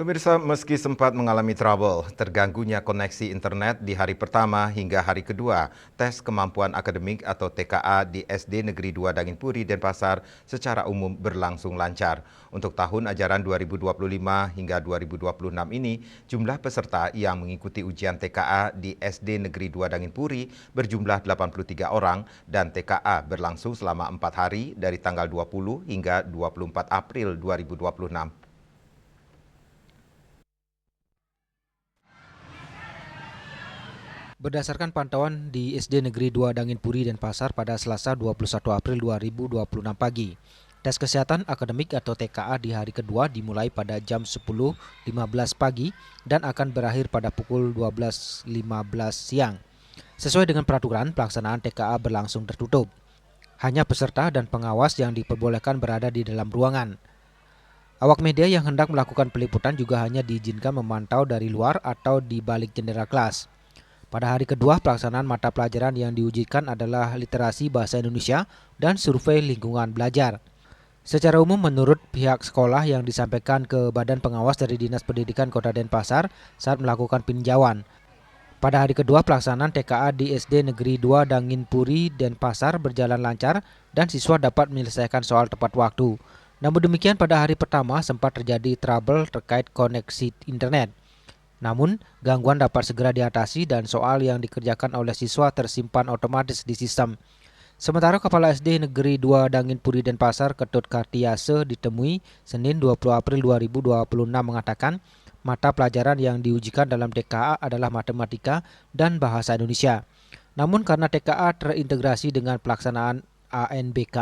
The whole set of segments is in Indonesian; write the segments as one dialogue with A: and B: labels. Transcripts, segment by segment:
A: Pemirsa, meski sempat mengalami trouble, terganggunya koneksi internet di hari pertama hingga hari kedua, tes kemampuan akademik atau TKA di SD Negeri 2 Danginpuri, Denpasar secara umum berlangsung lancar. Untuk tahun ajaran 2025 hingga 2026 ini, jumlah peserta yang mengikuti ujian TKA di SD Negeri 2 Danginpuri berjumlah 83 orang dan TKA berlangsung selama 4 hari dari tanggal 20 hingga 24 April 2026.
B: Berdasarkan pantauan di SD Negeri 2 Danginpuri, Denpasar pada Selasa 21 April 2026 pagi, tes kesehatan akademik atau TKA di hari kedua dimulai pada jam 10.15 pagi dan akan berakhir pada pukul 12.15 siang. Sesuai dengan peraturan, pelaksanaan TKA berlangsung tertutup. Hanya peserta dan pengawas yang diperbolehkan berada di dalam ruangan. Awak media yang hendak melakukan peliputan juga hanya diizinkan memantau dari luar atau di balik jendela kelas. Pada hari kedua, pelaksanaan mata pelajaran yang diujikan adalah literasi bahasa Indonesia dan survei lingkungan belajar. Secara umum, menurut pihak sekolah yang disampaikan ke Badan Pengawas dari Dinas Pendidikan Kota Denpasar saat melakukan peninjauan. Pada hari kedua, pelaksanaan TKA di SD Negeri 2 Danginpuri, Denpasar berjalan lancar dan siswa dapat menyelesaikan soal tepat waktu. Namun demikian, pada hari pertama sempat terjadi trouble terkait koneksi internet. Namun, gangguan dapat segera diatasi dan soal yang dikerjakan oleh siswa tersimpan otomatis di sistem. Sementara Kepala SD Negeri 2 Danginpuri Denpasar, Ketut Kartiase, ditemui Senin 20 April 2026 mengatakan mata pelajaran yang diujikan dalam TKA adalah matematika dan bahasa Indonesia. Namun karena TKA terintegrasi dengan pelaksanaan ANBK,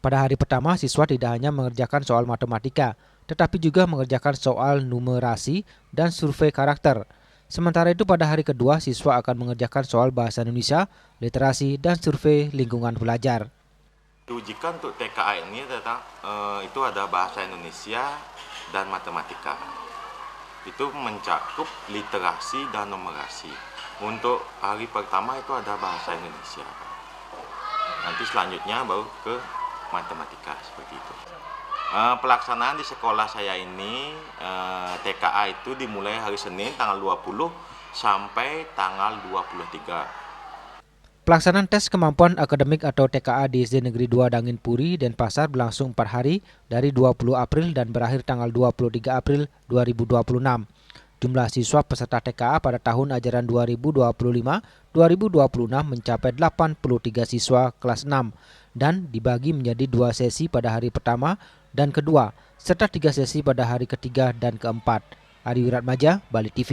B: pada hari pertama siswa tidak hanya mengerjakan soal matematika, tetapi juga mengerjakan soal numerasi dan survei karakter. Sementara itu pada hari kedua siswa akan mengerjakan soal bahasa Indonesia, literasi, dan survei lingkungan belajar.
C: Diujikan untuk TKA ini itu ada bahasa Indonesia dan matematika. Itu mencakup literasi dan numerasi. Untuk hari pertama itu ada bahasa Indonesia. Nanti selanjutnya baru ke matematika seperti itu. Pelaksanaan di sekolah saya ini TKA itu dimulai hari Senin tanggal 20 sampai tanggal 23.
B: Pelaksanaan tes kemampuan akademik atau TKA di SD Negeri 2 Danginpuri, Denpasar berlangsung 4 hari dari 20 April dan berakhir tanggal 23 April 2026. Jumlah siswa peserta TKA pada tahun ajaran 2025-2026 mencapai 83 siswa kelas 6 dan dibagi menjadi 2 sesi pada hari pertama dan kedua, serta 3 sesi pada hari ketiga dan keempat. Ari Wiratmaja, Bali TV.